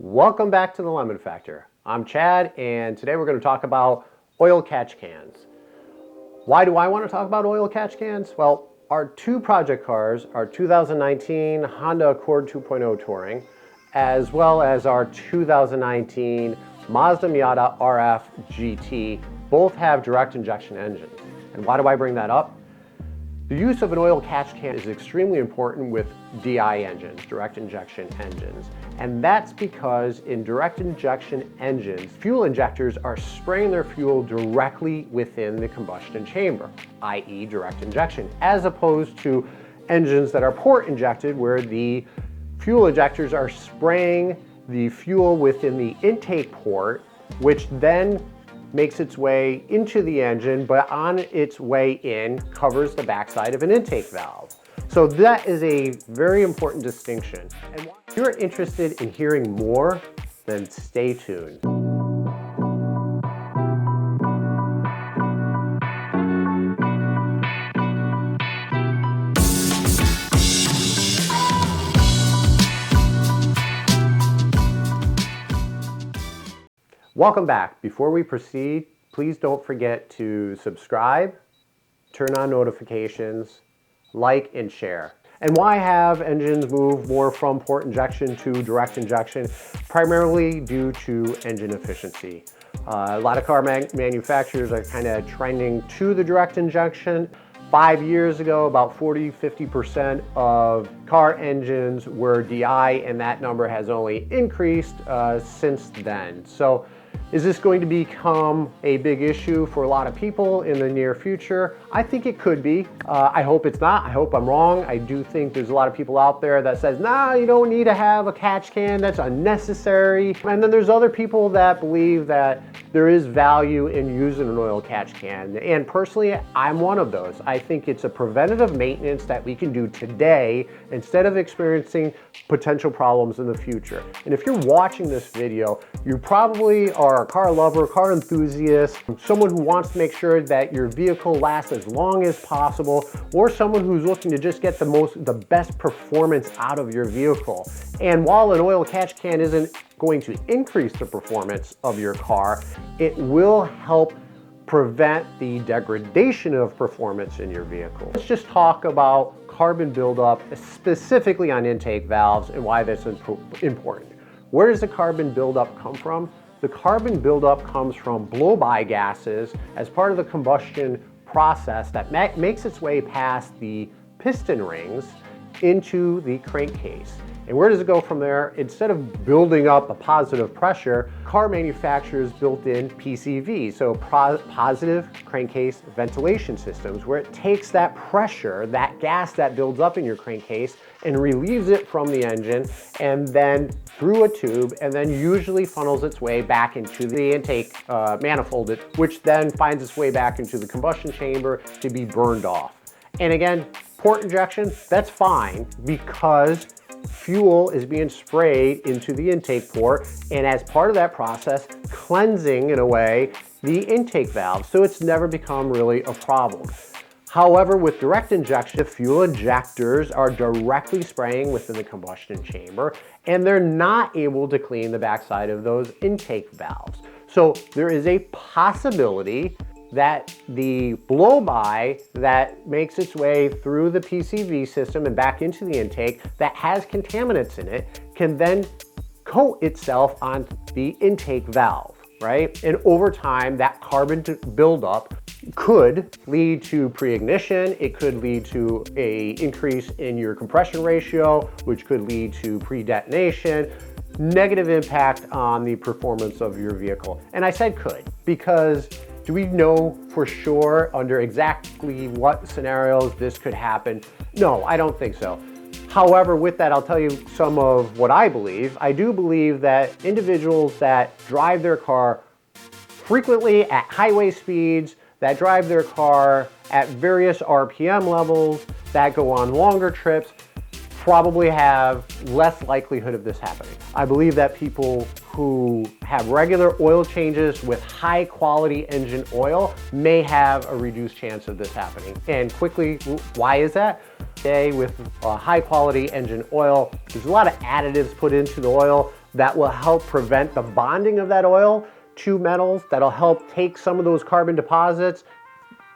Welcome back to the Lemon Factor. I'm Chad, and today we're going to talk about oil catch cans. Why do I want to talk about oil catch cans? Well, our two project cars, our 2019 Honda Accord 2.0 Touring, as well as our 2019 Mazda Miata RF GT, both have direct injection engines. And why do I bring that up? The use of an oil catch can is extremely important with DI engines, direct injection engines. And that's because in direct injection engines, fuel injectors are spraying their fuel directly within the combustion chamber, i.e. direct injection, as opposed to engines that are port injected where the fuel injectors are spraying the fuel within the intake port, which then makes its way into the engine, but on its way in covers the backside of an intake valve. So that is a very important distinction. And if you're interested in hearing more, then stay tuned. Welcome back. Before we proceed, please don't forget to subscribe, turn on notifications, like and share. And why have engines move more from port injection to direct injection? Primarily due to engine efficiency. A lot of car manufacturers are kind of trending to the direct injection. 5 years ago, about 40–50% of car engines were DI, and that number has only increased since then. So is this going to become a big issue for a lot of people in the near future? I think it could be. I hope it's not. I hope I'm wrong. I do think there's a lot of people out there that says, nah, you don't need to have a catch can, that's unnecessary. And then there's other people that believe that there is value in using an oil catch can. And personally, I'm one of those. I think it's a preventative maintenance that we can do today instead of experiencing potential problems in the future. And if you're watching this video, you probably are a car lover, car enthusiast, someone who wants to make sure that your vehicle lasts as long as possible, or someone who's looking to just get the best performance out of your vehicle. And while an oil catch can isn't going to increase the performance of your car, it will help prevent the degradation of performance in your vehicle. Let's just talk about carbon buildup, specifically on intake valves, and why that's important. Where does the carbon buildup come from? The carbon buildup comes from blow-by gases as part of the combustion process that makes its way past the piston rings into the crankcase. And where does it go from there? Instead of building up a positive pressure, car manufacturers built in PCV, so positive crankcase ventilation systems, where it takes that pressure, that gas that builds up in your crankcase, and relieves it from the engine, and then through a tube, and then usually funnels its way back into the intake manifold, which then finds its way back into the combustion chamber to be burned off. And again, port injection, that's fine because fuel is being sprayed into the intake port, and as part of that process, cleansing in a way the intake valve, so it's never become really a problem. However, with direct injection, the fuel injectors are directly spraying within the combustion chamber, and they're not able to clean the backside of those intake valves. So there is a possibility that the blow-by that makes its way through the PCV system and back into the intake that has contaminants in it can then coat itself on the intake valve, right? And over time, that carbon buildup could lead to pre-ignition. It could lead to an increase in your compression ratio, which could lead to pre-detonation, negative impact on the performance of your vehicle. And I said could, because do we know for sure under exactly what scenarios this could happen? No, I don't think so. However, with that, I'll tell you some of what I believe. I do believe that individuals that drive their car frequently at highway speeds, that drive their car at various RPM levels, that go on longer trips, probably have less likelihood of this happening. I believe that people who have regular oil changes with high quality engine oil may have a reduced chance of this happening. And quickly, why is that? Today with high quality engine oil, there's a lot of additives put into the oil that will help prevent the bonding of that oil to metals, that'll help take some of those carbon deposits,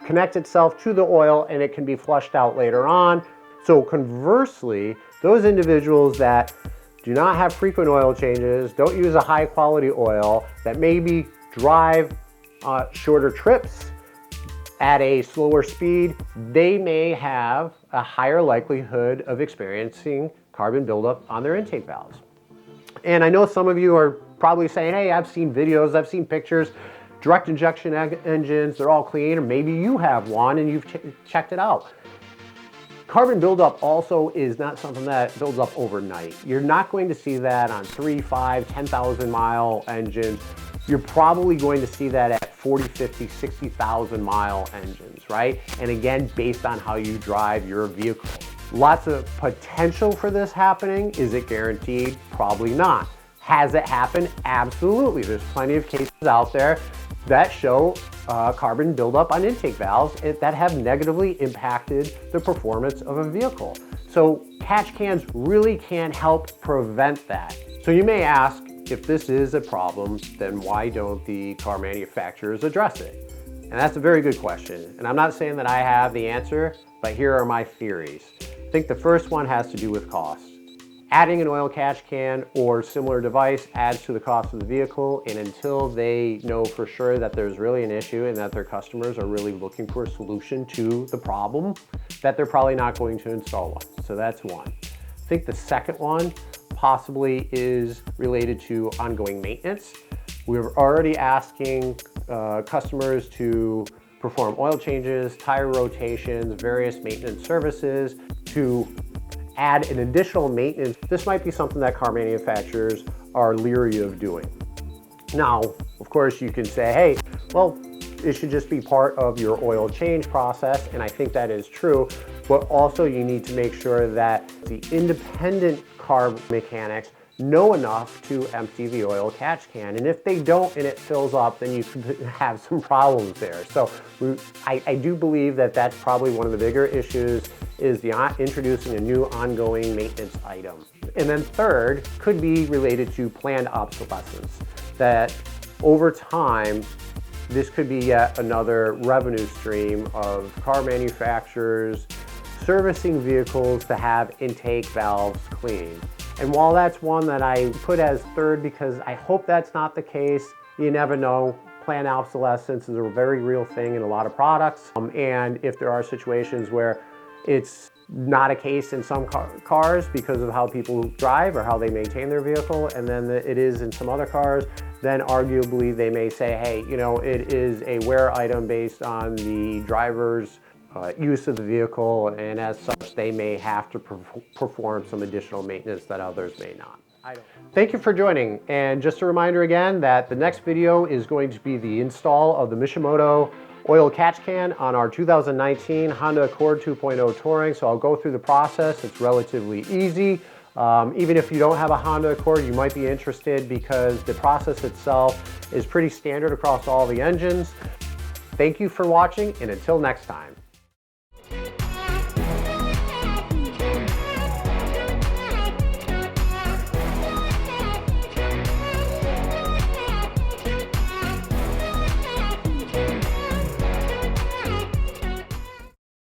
connect itself to the oil, and it can be flushed out later on. So conversely, those individuals that do not have frequent oil changes, don't use a high quality oil, that maybe drive shorter trips at a slower speed, they may have a higher likelihood of experiencing carbon buildup on their intake valves. And I know some of you are probably saying, hey, I've seen videos, I've seen pictures, direct injection engines, they're all clean, or maybe you have one and you've checked it out. Carbon buildup also is not something that builds up overnight. You're not going to see that on 3, 5, 10,000 mile engines. You're probably going to see that at 40, 50, 60,000 mile engines, right? And again, based on how you drive your vehicle. Lots of potential for this happening. Is it guaranteed? Probably not. Has it happened? Absolutely. There's plenty of cases out there that show carbon buildup on intake valves that have negatively impacted the performance of a vehicle. So catch cans really can help prevent that. So you may ask, if this is a problem, then why don't the car manufacturers address it? And that's a very good question. And I'm not saying that I have the answer, but here are my theories. I think the first one has to do with cost. Adding an oil catch can or similar device adds to the cost of the vehicle, and until they know for sure that there's really an issue and that their customers are really looking for a solution to the problem, that they're probably not going to install one. So that's one. I think the second one possibly is related to ongoing maintenance. We're already asking customers to perform oil changes, tire rotations, various maintenance services. To add an additional maintenance, this might be something that car manufacturers are leery of doing. Now, of course, you can say, hey, well, it should just be part of your oil change process, and I think that is true, but also you need to make sure that the independent car mechanics know enough to empty the oil catch can. And if they don't and it fills up, then you could have some problems there. So I do believe that that's probably one of the bigger issues, is introducing a new ongoing maintenance item. And then third could be related to planned obsolescence, that over time, this could be yet another revenue stream of car manufacturers servicing vehicles to have intake valves cleaned. And while that's one that I put as third because I hope that's not the case, you never know. Planned obsolescence is a very real thing in a lot of products. And if there are situations where it's not a case in some cars because of how people drive or how they maintain their vehicle, and then it is in some other cars, then arguably they may say, hey, you know, it is a wear item based on the driver's use of the vehicle, and as such, they may have to perform some additional maintenance that others may not. Thank you for joining, and just a reminder again that the next video is going to be the install of the Mishimoto oil catch can on our 2019 Honda Accord 2.0 Touring. So I'll go through the process. It's relatively easy. Even if you don't have a Honda Accord, you might be interested because the process itself is pretty standard across all the engines. Thank you for watching, and until next time.